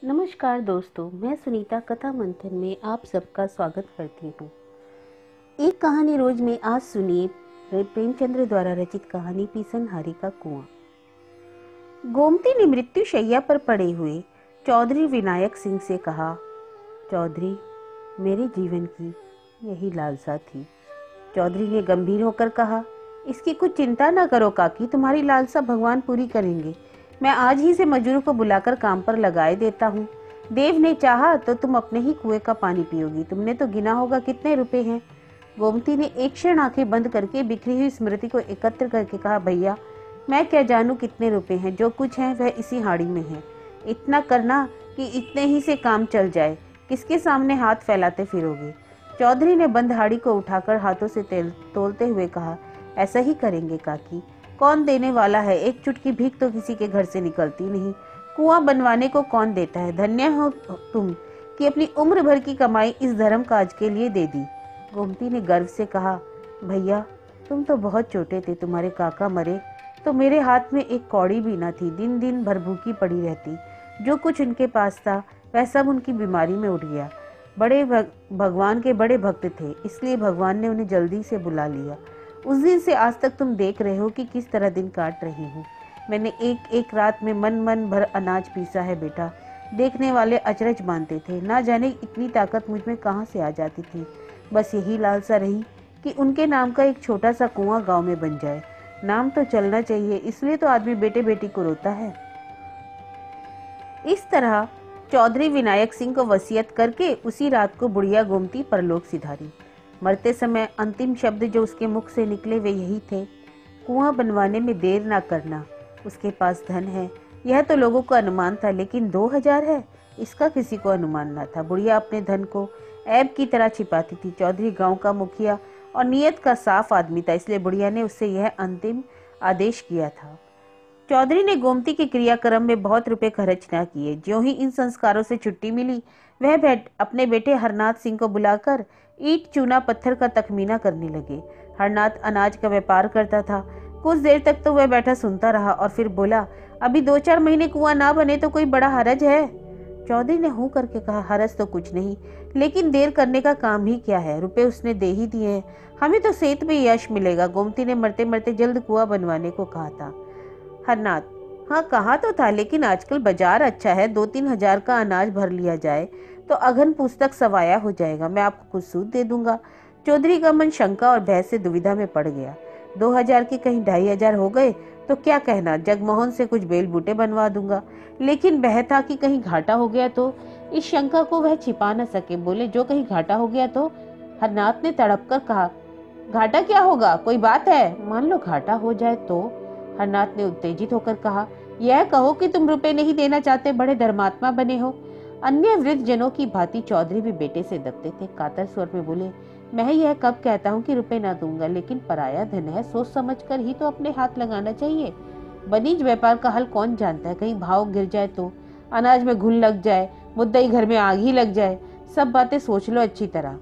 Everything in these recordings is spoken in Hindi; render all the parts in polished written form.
नमस्कार दोस्तों, मैं सुनीता कथा मंथन में आप सबका स्वागत करती हूँ। एक कहानी रोज में आज सुनिए प्रेमचंद्र द्वारा रचित कहानी पीसनहारी का कुआं। गोमती ने मृत्यु शैया पर पड़े हुए चौधरी विनायक सिंह से कहा, चौधरी, मेरे जीवन की यही लालसा थी। चौधरी ने गंभीर होकर कहा, इसकी कुछ चिंता न करो काकी, तुम्हारी लालसा भगवान पूरी करेंगे। मैं आज ही से मजदूर को बुलाकर काम पर लगाए देता हूँ। देव ने चाहा तो तुम अपने ही कुएं का पानी पियोगी। तुमने तो गिना होगा कितने रुपए हैं। गोमती ने एक क्षण आंखें बंद करके बिखरी हुई स्मृति को एकत्र करके कहा, भैया, मैं क्या जानूं कितने रुपए हैं। जो कुछ है वह इसी हाड़ी में है। इतना करना कि इतने ही से काम चल जाए। किसके सामने हाथ फैलाते फिरोगे। चौधरी ने बंद हाड़ी को उठाकर हाथों से तोलते हुए कहा, ऐसा ही करेंगे काकी। कौन देने वाला है। एक चुटकी भीख तो किसी के घर से निकलती नहीं। कुआं बनवाने को कौन देता है। धन्य हो तुम कि अपनी उम्र भर की कमाई इस धर्म काज के लिए दे दी। गोमती ने गर्व से कहा, भैया, तुम तो बहुत छोटे थे। तुम्हारे काका मरे तो मेरे हाथ में एक कौड़ी भी न थी। दिन दिन भर भूखी पड़ी रहती। जो कुछ उनके पास था वह सब उनकी बीमारी में उठ गया। बड़े भगवान के बड़े भक्त थे, इसलिए भगवान ने उन्हें जल्दी से बुला लिया। उस दिन से आज तक तुम देख रहे हो कि किस तरह दिन काट रही हूँ। मैंने एक एक रात में मन भर अनाज पीसा है बेटा। देखने वाले अचरज मानते थे। ना जाने इतनी ताकत मुझ में कहाँ से आ जाती थी। बस यही लालसा रही कि उनके नाम का एक छोटा सा कुआं गांव में बन जाए। नाम तो चलना चाहिए, इसलिए तो आदमी बेटे बेटी को रोता है। इस तरह चौधरी विनायक सिंह को वसीयत करके उसी रात को बुढ़िया गोमती परलोक सिधारी। मरते समय अंतिम शब्द जो उसके मुख से निकले वे यही थे, कुआं बनवाने में देर ना करना। उसके पास धन है, यह तो लोगों को अनुमान था, लेकिन 2000 है, इसका किसी को अनुमान ना था। बुढ़िया अपने धन को ऐब की तरह छिपाती थी। चौधरी गांव का मुखिया और नियत का साफ आदमी था, इसलिए बुढ़िया ने उससे यह अंतिम आदेश किया था। चौधरी ने गोमती के क्रियाक्रम में बहुत रुपए खर्च न किए। ज्यों ही इन संस्कारों से छुट्टी मिली, वह अपने बेटे हरनाथ सिंह को बुलाकर ईंट चूना पत्थर का तखमीना करने लगे। हरनाथ अनाज का व्यापार करता था। कुछ देर तक तो वह बैठा सुनता रहा और फिर बोला, अभी 2-4 महीने कुआं ना बने तो कोई बड़ा हरज है। चौधरी ने हूं करके कहा, हरज तो कुछ नहीं, लेकिन देर करने का काम ही क्या है। रुपए उसने दे ही दिए हैं, हमें तो सेत में यश मिलेगा। गोमती ने मरते मरते जल्द कुआं बनवाने को कहा था। हरनाथ, हाँ कहा तो था, लेकिन आजकल बाजार अच्छा है। 2-3 हजार का अनाज भर लिया जाए तो अघन पुस्तक सवाया हो जाएगा। मैं आपको कुछ सूद दे दूंगा। चौधरी का मन शंका और भय से दुविधा में पड़ गया। 2000 के कहीं 2500 हो गए तो क्या कहना, जगमोहन से कुछ बेल बूटे बनवा दूंगा। लेकिन वह था कि कहीं घाटा हो गया तो। इस शंका को वह छिपा न सके। बोले, जो कहीं घाटा हो गया तो। हरनाथ ने तड़प कर कहा, घाटा क्या होगा, कोई बात है। मान लो घाटा हो जाए तो। हरनाथ ने उत्तेजित होकर कहा, यह कहो कि तुम रुपए नहीं देना चाहते, बड़े धर्मात्मा बने हो। अन्य वृद्ध जनों की भांति चौधरी भी बेटे से दबते थे। कातर स्वर में बोले, मैं यह कब कहता हूँ कि रुपए ना दूंगा, लेकिन पराया धन है, सोच समझ कर ही तो अपने हाथ लगाना चाहिए। बनीज व्यापार का हल कौन जानता है। कहीं भाव गिर जाए तो, अनाज में घुन लग जाए, मुद्दई घर में आग ही लग जाए। सब बातें सोच लो अच्छी तरह।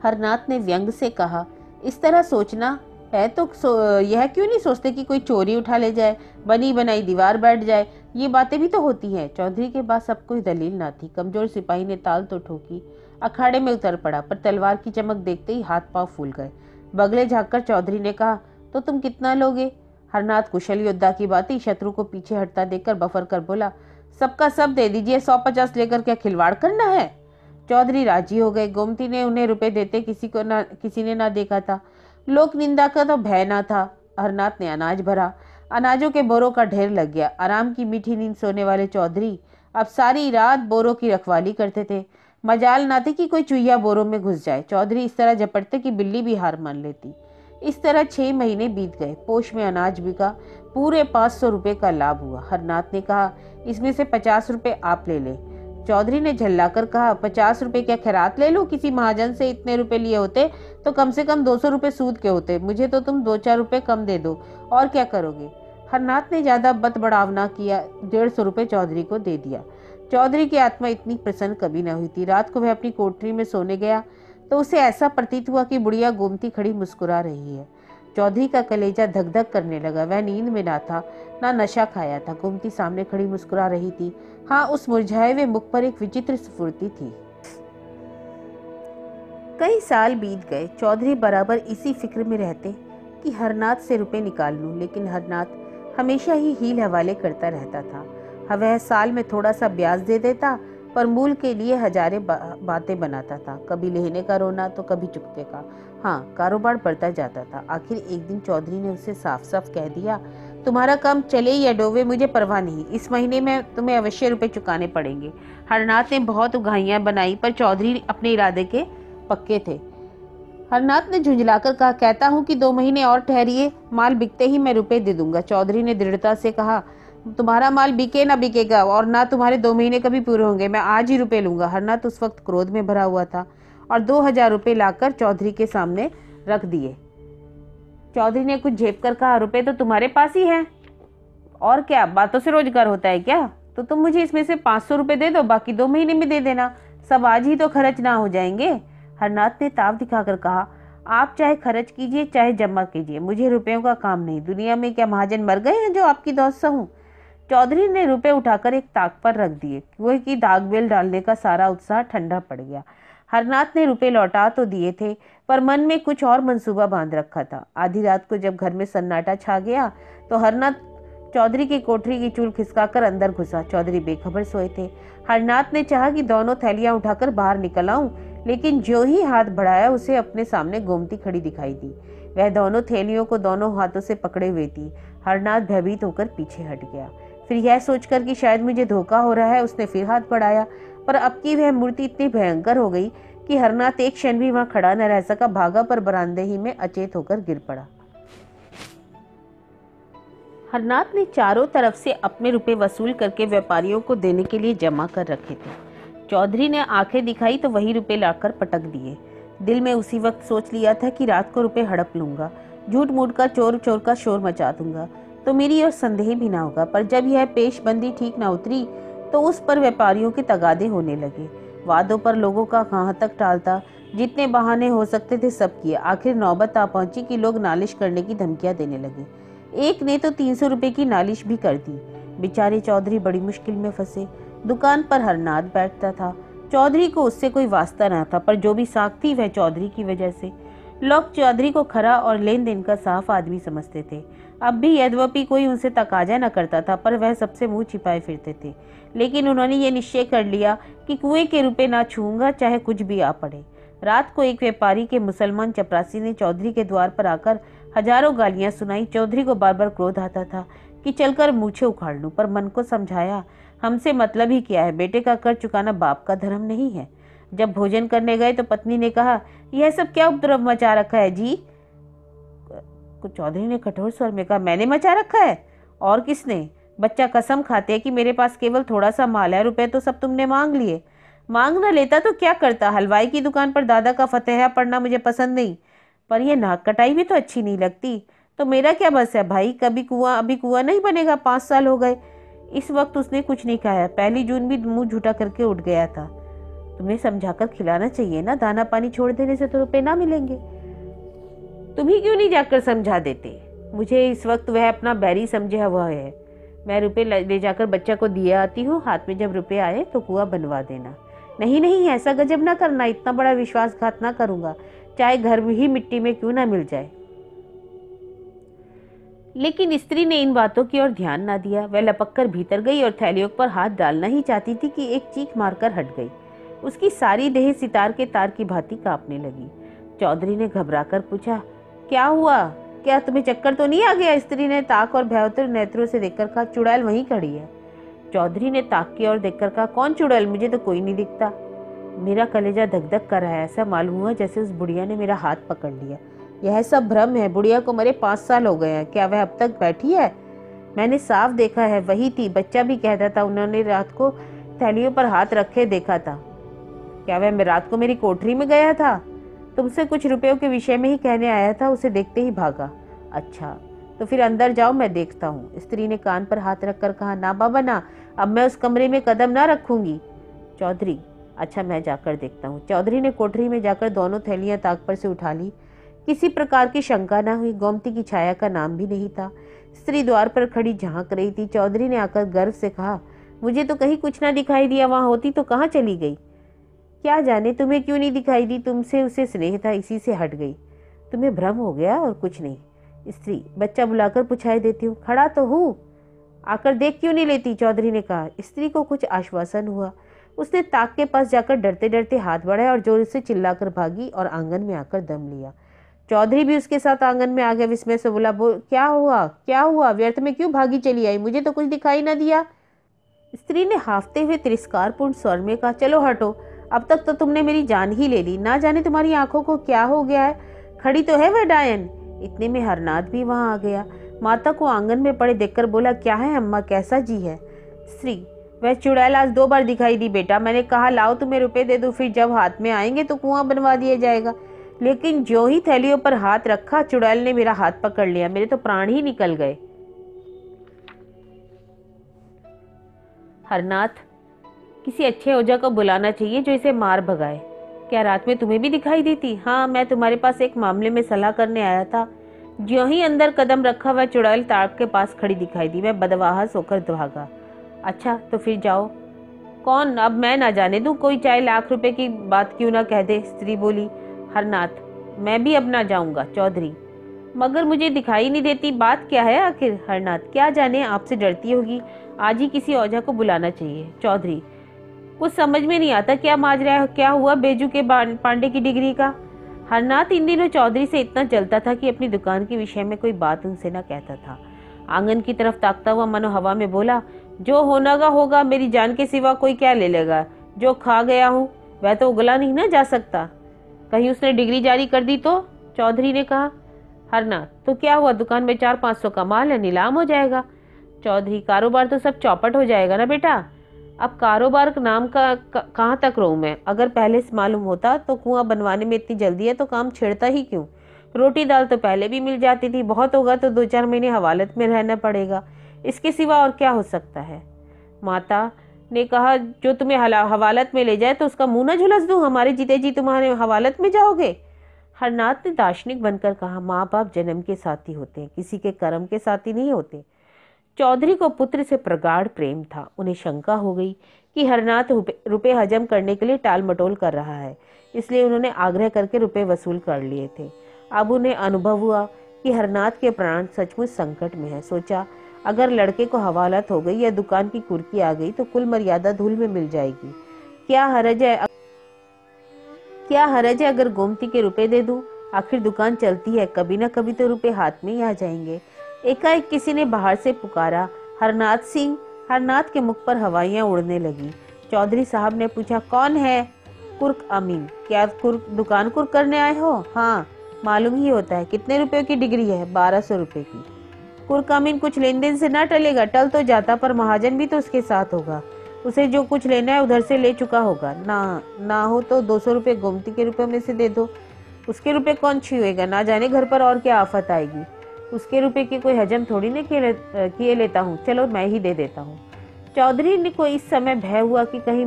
हरनाथ ने व्यंग से कहा, इस तरह सोचना है तो यह क्यों नहीं सोचते कि कोई चोरी उठा ले जाए, बनी बनाई दीवार बैठ जाए। ये बातें भी तो होती हैं। चौधरी के पास अब कोई दलील ना थी। कमजोर सिपाही ने ताल तो ठोकी, अखाड़े में उतर पड़ा, पर तलवार की चमक देखते ही हाथ पांव फूल गए। बगले झाँककर चौधरी ने कहा, तो तुम कितना लोगे। हरनाथ कुशल योद्धा की बात शत्रु को पीछे हटता देखकर बफर कर बोला, सबका सब दे दीजिए। 150 लेकर क्या खिलवाड़ करना है। चौधरी राजी हो गए। गोमती ने उन्हें रुपए देते किसी ने ना देखा था। लोक निंदा का तो भय ना था। हरनाथ ने अनाज भरा। अनाजों के बोरों का ढेर लग गया। आराम की मीठी नींद सोने वाले चौधरी अब सारी रात बोरों की रखवाली करते थे। मजाल ना थी कि कोई चुईया बोरों में घुस जाए। चौधरी इस तरह झपटते कि बिल्ली भी हार मान लेती। इस तरह 6 महीने बीत गए। पोष में अनाज बिका। पूरे 500 रुपए का लाभ हुआ। हरनाथ ने कहा, इसमें से 50 रुपए आप ले लें। चौधरी ने झल्लाकर कहा, 50 रुपए क्या खैरात ले लूं। किसी महाजन से इतने रुपए लिए होते तो कम से कम 200 रुपए सूद के होते। मुझे तो तुम 2-4 रुपए कम दे दो, और क्या करोगे। हरनाथ ने ज्यादा बत बढ़ाव ना किया, 150 रुपए चौधरी को दे दिया। चौधरी की आत्मा इतनी प्रसन्न कभी न हुई थी। रात को वह अपनी कोठरी में सोने गया तो उसे ऐसा प्रतीत हुआ कि बुढ़िया गोमती खड़ी मुस्कुरा रही है। चौधरी का कलेजा धक धक करने लगा। वह नींद में ना था, ना नशा खाया था। गोमती सामने खड़ी मुस्कुरा रही थी। हाँ, उस मुरझाए हुए मुख पर एक विचित्र स्फूर्ति थी। कई साल बीत गए। चौधरी बराबर इसी फिक्र में रहते कि हरनाथ से रुपए निकाल लूं, लेकिन हरनाथ हमेशा ही हील हवाले करता रहता था। वह साल में थोड़ा सा ब्याज दे देता, पर मूल के लिए हजारे बातें बनाता था। कभी लेने का रोना तो कभी चुकते का। हाँ, कारोबार बढ़ता जाता था। आखिर एक दिन चौधरी ने उसे साफ साफ कह दिया, तुम्हारा काम चले या डोबे मुझे परवाह नहीं, इस महीने में तुम्हें अवश्य रुपए चुकाने पड़ेंगे। हरनाथ ने बहुत उगाइयां बनाई, पर चौधरी अपने इरादे के पक्के थे। हरनाथ ने झुंझलाकर कहा, कहता हूँ कि 2 महीने और ठहरिए, माल बिकते ही मैं रुपए दे दूंगा। चौधरी ने दृढ़ता से कहा, तुम्हारा माल बिके ना बिकेगा और ना तुम्हारे 2 महीने कभी पूरे होंगे, मैं आज ही रुपए लूंगा। हरनाथ उस वक्त क्रोध में भरा हुआ था और 2000 रुपए लाकर चौधरी के सामने रख दिए। चौधरी ने कुछ झेप कर कहा, रुपए तो तुम्हारे पास ही हैं, और क्या बातों से रोजगार होता है क्या? तो तुम मुझे इसमें से 500 रुपए दे दो, बाकी 2 महीने में दे देना, सब आज ही तो खर्च ना हो जाएंगे। हरनाथ ने ताव दिखाकर कहा, आप चाहे खर्च कीजिए चाहे जमा कीजिए, मुझे रुपयों का काम नहीं। दुनिया में क्या महाजन मर गए हैं जो आपकी दोस्त सहूं? चौधरी ने रुपए उठाकर एक ताक पर रख दिए। कुएं की दागबेल डालने का सारा उत्साह ठंडा पड़ गया। हरनाथ ने रुपए लौटा तो दिए थे, पर मन में कुछ और मंसूबा बांध रखा था। आधी रात को जब घर में सन्नाटा छा गया तो हरनाथ चौधरी की कोठरी की चूल खिसकाकर अंदर घुसा। चौधरी बेखबर सोए थे। हरनाथ ने चाहा कि दोनों थैलियां उठाकर बाहर निकल आऊं, लेकिन जो ही हाथ बढ़ाया उसे अपने सामने गोमती खड़ी दिखाई दी। वह दोनों थैलियों को दोनों हाथों से पकड़े हुए थी। हरनाथ भयभीत होकर पीछे हट गया। फिर यह सोचकर कि शायद मुझे धोखा हो रहा है, उसने फिर हाथ बढ़ाया, पर अब की वह मूर्ति इतनी भयंकर हो गई कि हरनाथ एक क्षण भी वहां खड़ा न रह सका। भागा पर बरामदे ही में अचेत होकर गिर पड़ा। हरनाथ ने चारों तरफ से अपने रुपए वसूल करके व्यापारियों को देने के लिए जमा कर रखे थे। चौधरी ने आंखें दिखाई तो वही रुपए लाकर पटक दिए। दिल में उसी वक्त सोच लिया था कि रात को रुपए हड़प लूंगा, झूठ मूठ का चोर चोर का शोर मचा दूंगा, तो मेरी और संदेह भी ना होगा। पर जब यह पेशबंदी ठीक ना उतरी तो उस पर व्यापारियों के तगादे होने लगे। वादों पर लोगों का कहाँ तक टालता, जितने बहाने हो सकते थे सब किए। आखिर नौबत आ पहुंची कि लोग नालिश करने की धमकियां देने लगे। एक ने तो 300 रुपए की नालिश भी कर दी। बेचारे चौधरी बड़ी मुश्किल में फंसे। दुकान पर हरनाथ बैठता था। चौधरी को उससे कोई वास्ता न था, पर जो भी साख थी वह चौधरी की वजह से। लोग चौधरी को खरा और लेन देन का साफ आदमी समझते थे। अब भी यद्यपि कोई उनसे तकाजा न करता था, पर वह सबसे मुंह छिपाए फिरते थे। लेकिन उन्होंने ये निश्चय कर लिया कि कुएं के रुपए ना छूऊंगा, चाहे कुछ भी आ पड़े। रात को एक व्यापारी के मुसलमान चपरासी ने चौधरी के द्वार पर आकर हजारों गालियां सुनाई। चौधरी को बार बार क्रोध आता था कि चलकर मूछें उखाड़ लूं, पर मन को समझाया, हमसे मतलब ही क्या है, बेटे का कर्ज चुकाना बाप का धर्म नहीं है। जब भोजन करने गए तो पत्नी ने कहा, यह सब क्या उपद्रव मचा रखा है जी? चौधरी ने कठोर स्वर में कहा, मैंने मचा रखा है? और किसने? बच्चा कसम खाते है कि मेरे पास केवल थोड़ा सा माल है, रुपए तो सब तुमने मांग लिए। मांग न लेता तो क्या करता? हलवाई की दुकान पर दादा का फतेहा पढ़ना मुझे पसंद नहीं, पर यह नाक कटाई भी तो अच्छी नहीं लगती। तो मेरा क्या बस है भाई, कभी कुआं अभी कुआं नहीं बनेगा, 5 साल हो गए। इस वक्त उसने कुछ नहीं कहा। 1 जून भी मुंह झूठा करके उठ गया था। तुम्हें समझाकर खिलाना चाहिए ना, दाना पानी छोड़ देने से तो रुपए ना मिलेंगे। तुम ही क्यों नहीं जाकर समझा देते? मुझे इस वक्त वह अपना बैरी समझा हुआ है। मैं रुपए ले जाकर बच्चा को दिया आती हूँ, हाथ में जब रुपए आए तो कुआं बनवा देना। नहीं नहीं, ऐसा गजब ना करना, इतना बड़ा विश्वासघात ना करूंगा, चाहे घर ही मिट्टी में क्यों ना मिल जाए। लेकिन स्त्री ने इन बातों की ओर ध्यान ना दिया। वह लपक कर भीतर गई और थैलियों पर हाथ डालना ही चाहती थी कि एक चीख मारकर हट गई। उसकी सारी देह सितार के तार की भांति कांपने लगी। चौधरी ने घबराकर पूछा, क्या हुआ? क्या तुम्हें चक्कर तो नहीं आ गया? स्त्री ने ताक और भयावतर नेत्रों से देखकर कहा, चुड़ैल वहीं खड़ी है। चौधरी ने ताक की ओर देखकर कहा, कौन चुड़ैल? मुझे तो कोई नहीं दिखता। मेरा कलेजा धक धक कर रहा है। ऐसा मालूम हुआ जैसे उस बुढ़िया ने मेरा हाथ पकड़ लिया। यह सब भ्रम है। बुढ़िया को मरे 5 साल हो गए हैं। क्या वह अब तक बैठी है? मैंने साफ देखा है, वही थी। बच्चा भी कहता था उन्होंने रात को थैलियों पर हाथ रखे देखा था। क्या वह रात को मेरी कोठरी में गया था? तुमसे कुछ रुपयों के विषय में ही कहने आया था, उसे देखते ही भागा। अच्छा, तो फिर अंदर जाओ, मैं देखता हूँ। स्त्री ने कान पर हाथ रखकर कहा, ना बाबा ना, अब मैं उस कमरे में कदम ना रखूंगी। चौधरी, अच्छा मैं जाकर देखता हूँ। चौधरी ने कोठरी में जाकर दोनों थैलियां ताक पर से उठा ली। किसी प्रकार की शंका न हुई। गोमती की छाया का नाम भी नहीं था। स्त्री द्वार पर खड़ी झांक रही थी। चौधरी ने आकर गर्व से कहा, मुझे तो कहीं कुछ ना दिखाई दिया, वहां होती तो कहाँ चली गई? क्या जाने तुम्हें क्यों नहीं दिखाई दी, तुमसे उसे स्नेह था इसी से हट गई। तुम्हें भ्रम हो गया और कुछ नहीं। स्त्री, बच्चा बुलाकर पुछाई देती हूँ, खड़ा तो हूँ, आकर देख क्यों नहीं लेती? चौधरी ने कहा। स्त्री को कुछ आश्वासन हुआ। उसने ताक के पास जाकर डरते डरते हाथ बढ़ाया और जोर से चिल्लाकर भागी और आंगन में आकर दम लिया। चौधरी भी उसके साथ आंगन में आ गया। विस्मय से बोला, क्या हुआ, क्या हुआ? व्यर्थ में क्यों भागी चली आई? मुझे तो कुछ दिखाई ना दिया। स्त्री ने हाफते हुए तिरस्कारपूर्ण स्वर में कहा, चलो हटो, अब तक तो तुमने मेरी जान ही ले ली। ना जाने तुम्हारी आंखों को क्या हो गया है। खड़ी तो है वह डायन। इतने में हरनाथ भी वहां आ गया। माता को आंगन में पड़े देखकर बोला, क्या है अम्मा, कैसा जी है? स्त्री, वह चुड़ैल आज 2 बार दिखाई दी बेटा। मैंने कहा लाओ तुम्हें रुपए दे दो, फिर जब हाथ में आएंगे तो कुआं बनवा दिया जाएगा। लेकिन जो ही थैलियों पर हाथ रखा, चुड़ैल ने मेरा हाथ पकड़ लिया। मेरे तो प्राण ही निकल गए। हरनाथ, किसी अच्छे ओझा को बुलाना चाहिए जो इसे मार भगाए। क्या रात में तुम्हें भी दिखाई दी थी? हाँ, मैं तुम्हारे पास एक मामले में सलाह करने आया था। ज्यों ही अंदर कदम रखा, वह चुड़ैल ताक के पास खड़ी दिखाई दी। मैं बदवाहस होकर भागा। अच्छा, तो फिर जाओ। कौन? अब मैं ना जाने दूं, कोई चाहे लाख रुपए की बात क्यों ना कह दे। स्त्री बोली। हरनाथ, मैं भी अब ना जाऊंगा। चौधरी, मगर मुझे दिखाई नहीं देती, बात क्या है आखिर? हरनाथ, क्या जाने, आपसे डरती होगी। आज ही किसी ओझा को बुलाना चाहिए। चौधरी, कुछ समझ में नहीं आता, क्या माजरा है? क्या हुआ बेजू के पांडे की डिग्री का? हरनाथ इन दिनों चौधरी से इतना जलता था कि अपनी दुकान के विषय में कोई बात उनसे न कहता था। आंगन की तरफ ताकता हुआ मनो हवा में बोला, जो होना का होगा, मेरी जान के सिवा कोई क्या ले लेगा? जो खा गया हूँ वह तो उगला नहीं ना जा सकता। कहीं उसने डिग्री जारी कर दी तो? चौधरी ने कहा। हरनाथ, तो क्या हुआ, दुकान में 400-500 का माल है, नीलाम हो जाएगा। चौधरी, कारोबार तो सब चौपट हो जाएगा ना बेटा। अब कारोबार नाम का कहाँ तक रहूं मैं? अगर पहले से मालूम होता तो कुआं बनवाने में इतनी जल्दी है तो काम छेड़ता ही क्यों? रोटी दाल तो पहले भी मिल जाती थी, बहुत होगा तो 2-4 महीने हवालत में रहना पड़ेगा। इसके सिवा और क्या हो सकता है? माता ने कहा, जो तुम्हें हवालत में ले जाए तो उसका मुंह न झुलस दूं? हमारे जीते जी तुम्हारे हवालत में जाओगे? हरनाथ ने दार्शनिक बनकर कहा, माँ बाप जन्म के साथी होते हैं, किसी के कर्म के साथी नहीं होते। चौधरी को पुत्र से प्रगाढ़ प्रेम था। उन्हें शंका हो गई कि हरनाथ रुपए हजम करने के लिए टाल मटोल कर रहा है, इसलिए उन्होंने आग्रह करके रुपए वसूल कर लिए थे। अब उन्हें अनुभव हुआ कि हरनाथ के प्राण सचमुच संकट में है। सोचा, अगर लड़के को हवालत हो गई या दुकान की कुर्की आ गई तो कुल मर्यादा धूल में मिल जाएगी। क्या हरज है अगर गोमती के रुपए दे दूं? आखिर दुकान चलती है, कभी ना कभी तो रुपए हाथ में ही आ जाएंगे। एकाएक किसी ने बाहर से पुकारा, हरनाथ सिंह। हरनाथ के मुख पर हवाइयां उड़ने लगी। चौधरी साहब ने पूछा, कौन है? कुर्क अमीन। क्या दुकान कुर्क करने आए हो? हाँ, मालूम ही होता है। कितने रुपए की डिग्री है? 1200 रुपए की। कुर्क अमीन, कुछ लेन देन से ना टलेगा? टल तो जाता, पर महाजन भी तो उसके साथ होगा। उसे जो कुछ लेना है उधर से ले चुका होगा। ना हो तो 200 रुपए गोमती के रुपए में से दे दो। उसके रुपए कौन छुएगा? ना जाने घर पर और क्या आफत आएगी। उसके रुपए की कोई हजम थोड़ी न किए लेता हूँ। चलो मैं ही दे देता हूँ। चौधरी को इस समय भय हुआ कि कहीं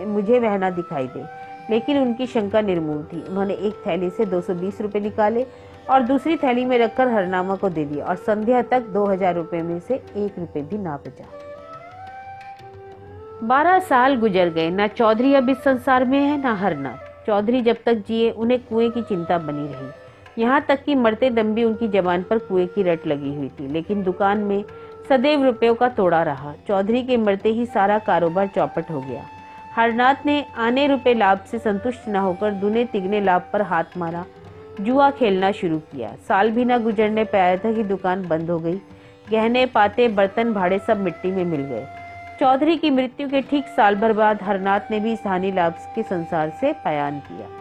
मुझे वह ना दिखाई दे, लेकिन उनकी शंका निर्मूल थी। उन्होंने एक थैली से 220 रुपए निकाले और दूसरी थैली में रखकर हरनामा को दे दिया, और संध्या तक 2000 रुपए में से 1 रुपए भी ना बचा। 12 साल गुजर गए। ना चौधरी अब इस संसार में है, ना हरनाथ। चौधरी जब तक जिए उन्हें कुएं की चिंता बनी रही। यहाँ तक कि मरते दम भी उनकी जबान पर कुएं की रट लगी हुई थी, लेकिन दुकान में सदैव रुपयों का तोड़ा रहा। चौधरी के मरते ही सारा कारोबार चौपट हो गया। हरनाथ ने आने रुपए लाभ से संतुष्ट न होकर दुने तिगने लाभ पर हाथ मारा, जुआ खेलना शुरू किया। साल भी न गुजरने पाया था कि दुकान बंद हो गई। गहने पाते बर्तन भाड़े सब मिट्टी में मिल गए। चौधरी की मृत्यु के ठीक साल भर बाद हरनाथ ने भी इस हानि लाभ के संसार से पयान किया।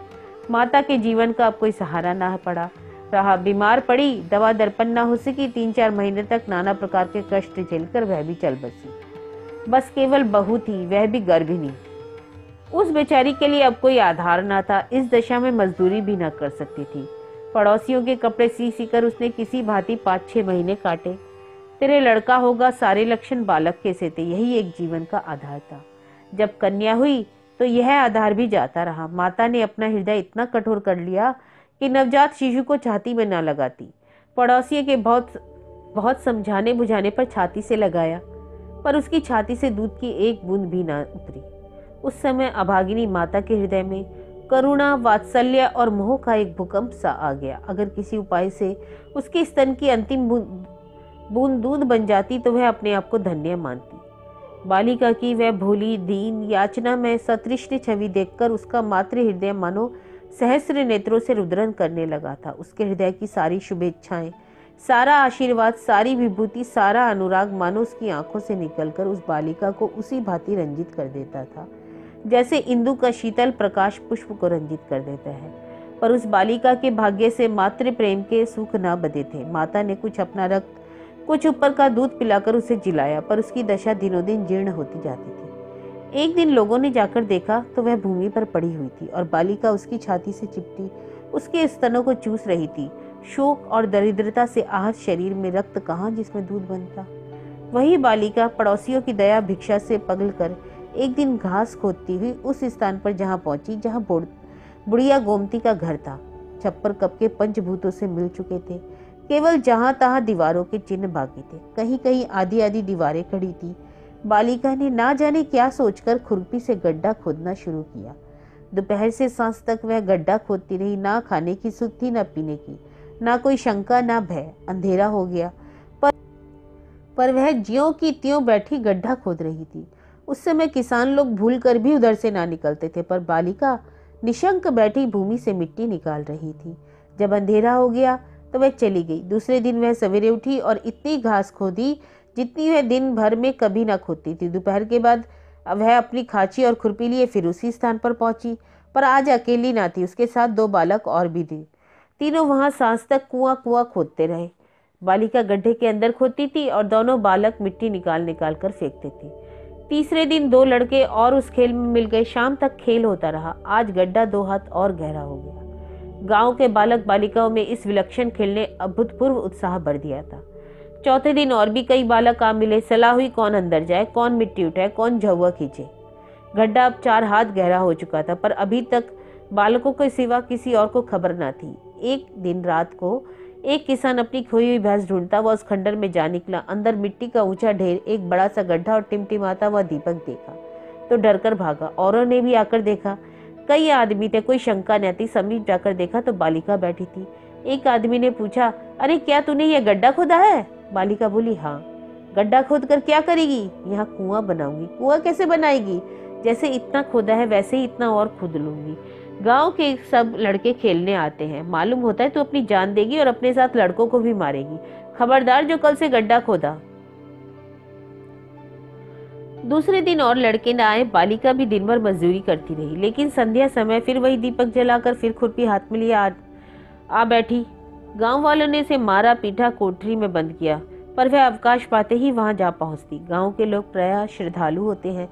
माता के जीवन का अब कोई सहारा ना पड़ा रहा। बीमार पड़ी, दवा दर्पण न हो सकी। 3-4 महीने तक नाना प्रकार के कष्ट झेलकर वह भी चल बसी। बस केवल बहू थी, वह भी गर्भिणी। उस बेचारी के लिए अब कोई आधार ना था। इस दशा में मजदूरी भी न कर सकती थी। पड़ोसियों के कपड़े सी सी कर उसने किसी भांति 5-6 महीने काटे। तेरे लड़का होगा, सारे लक्षण बालक के से थे, यही एक जीवन का आधार था। जब कन्या हुई तो यह आधार भी जाता रहा। माता ने अपना हृदय इतना कठोर कर लिया कि नवजात शिशु को छाती में ना लगाती। पड़ोसी के बहुत बहुत समझाने बुझाने पर छाती से लगाया, पर उसकी छाती से दूध की एक बूंद भी ना उतरी। उस समय अभागिनी माता के हृदय में करुणा, वात्सल्य और मोह का एक भूकंप सा आ गया। अगर किसी उपाय से उसके स्तन की अंतिम बूंद दूध बन जाती तो वह अपने आप को धन्य मानती। बालिका की वह भोली, दीन, याचना में सतृष्ण छवि देखकर उसका मातृ हृदय मानो सहस्र नेत्रों से रुद्रन करने लगा था। उसके हृदय की सारी शुभेच्छाएं, सारा आशीर्वाद, सारी विभूति, सारा अनुराग मानो उसकी आंखों से निकलकर उस बालिका को उसी भांति रंजित कर देता था जैसे इंदु का शीतल प्रकाश पुष्प को रंजित कर देता है। पर उस बालिका के भाग्य से मातृ प्रेम के सुख न बंधे थे। माता ने कुछ अपना रक्त, कुछ ऊपर का दूध पिलाकर उसे जिलाया, पर उसकी दशा दिनों दिन जीर्ण होती जाती थी। एक दिन लोगों ने जाकर देखा तो वह भूमि पर पड़ी हुई थी और बालिका उसकी छाती से चिपटी उसके स्तनों को चूस रही थी। शोक और दरिद्रता से आहत शरीर में रक्त कहाँ जिसमें दूध बनता। वही बालिका पड़ोसियों की दया भिक्षा से पगलकर एक दिन घास खोदती हुई उस स्थान पर जहाँ पहुंची जहाँ बुढ़िया गोमती का घर था। छप्पर कब के पंचभूतों से मिल चुके थे। केवल जहां तहां दीवारों के चिन्ह बाकी थे। कहीं कहीं आधी आधी दीवारें खड़ी थी। बालिका ने ना जाने क्या सोचकर खुरपी से गड्ढा खोदना शुरू किया। दोपहर से सांझ तक वह गड्ढा खोदती रही। ना खाने की सुध थी, ना पीने की, ना कोई शंका, ना भय। अंधेरा हो गया पर वह ज्यों की त्यों बैठी गड्ढा खोद रही थी। उस समय किसान लोग भूल कर भी उधर से ना निकलते थे, पर बालिका निशंक बैठी भूमि से मिट्टी निकाल रही थी। जब अंधेरा हो गया तो वह चली गई। दूसरे दिन वह सवेरे उठी और इतनी घास खोदी जितनी वह दिन भर में कभी ना खोदती थी। दोपहर के बाद वह अपनी खांची और खुरपी लिए फिर उसी स्थान पर पहुंची, पर आज अकेली ना थी, उसके साथ 2 बालक और भी थे। तीनों वहां सांझ तक कुआं खोदते रहे। बालिका गड्ढे के अंदर खोदती थी और दोनों बालक मिट्टी निकाल निकाल कर फेंकते थे। तीसरे दिन 2 लड़के और उस खेल में मिल गए। शाम तक खेल होता रहा। आज गड्ढा 2 हाथ और गहरा हो गया। गांव के बालक बालिकाओं में इस विलक्षण खेल ने अभूतपूर्व उत्साह भर दिया था। चौथे दिन और भी कई बालक आ मिले। सलाह हुई कौन अंदर जाए, कौन मिट्टी उठाए, कौन झउआ खींचे। गड्ढा अब 4 हाथ गहरा हो चुका था, पर अभी तक बालकों के सिवा किसी और को खबर न थी। एक दिन रात को एक किसान अपनी खोई हुई भैंस ढूंढता हुआ उस खंडर में जा निकला। अंदर मिट्टी का ऊंचा ढेर, एक बड़ा सा गड्ढा और टिमटिमाता हुआ दीपक देखा तो डरकर भागा। औरों ने भी आकर देखा। कई आदमी थे, कोई शंका न थी। समीप जाकर देखा तो बालिका बैठी थी। एक आदमी ने पूछा, अरे क्या तूने यह गड्ढा खोदा है? बालिका बोली, हाँ। गड्ढा खोद कर क्या करेगी? यहाँ कुआं बनाऊंगी। कुआं कैसे बनाएगी? जैसे इतना खोदा है वैसे ही इतना और खोद लूंगी। गांव के सब लड़के खेलने आते हैं। मालूम होता है तू अपनी जान देगी और अपने साथ लड़कों को भी मारेगी। खबरदार जो कल से गड्ढा खोदा। दूसरे दिन और लड़के न आए। बालिका भी दिन भर मजदूरी करती रही, लेकिन संध्या समय फिर वही दीपक जलाकर फिर खुरपी हाथ में लिए आ बैठी। गांव वालों ने इसे मारा पीटा, कोठरी में बंद किया, पर वह अवकाश पाते ही वहां जा पहुंचती। गांव के लोग प्रायः श्रद्धालु होते हैं।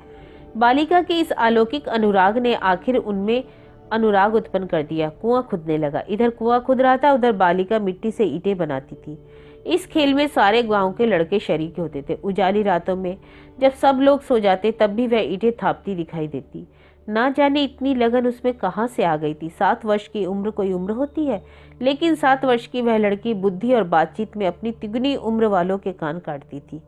बालिका के इस अलौकिक अनुराग ने आखिर उनमें अनुराग उत्पन्न कर दिया। कुआं खुदने लगा। इधर कुआं खुद रहा था, उधर बालिका मिट्टी से ईंटें बनाती थी। इस खेल में सारे गांव के लड़के शरीक होते थे। उजाली रातों में जब सब लोग सो जाते तब भी वह ईंटें थापती दिखाई देती। ना जाने इतनी लगन उसमें कहाँ से आ गई थी। 7 वर्ष की उम्र कोई उम्र होती है, लेकिन 7 वर्ष की वह लड़की बुद्धि और बातचीत में अपनी तिगुनी उम्र वालों के कान काटती थी।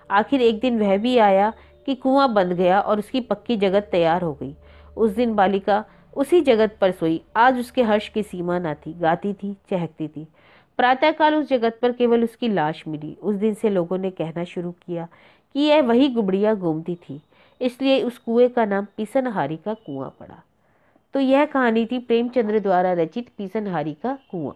आखिर एक दिन वह भी आया कि कुआं बंद गया और उसकी पक्की जगत तैयार हो गई। उस दिन बालिका उसी जगत पर सोई। आज उसके हर्ष की सीमा न थी। गाती थी, चहकती थी। प्रातःकाल उस जगत पर केवल उसकी लाश मिली। उस दिन से लोगों ने कहना शुरू किया कि यह वही गुबड़िया गोमती थी, इसलिए उस कुएं का नाम पीसनहारी का कुआं पड़ा। तो यह कहानी थी प्रेमचंद्र द्वारा रचित पीसनहारी का कुआं।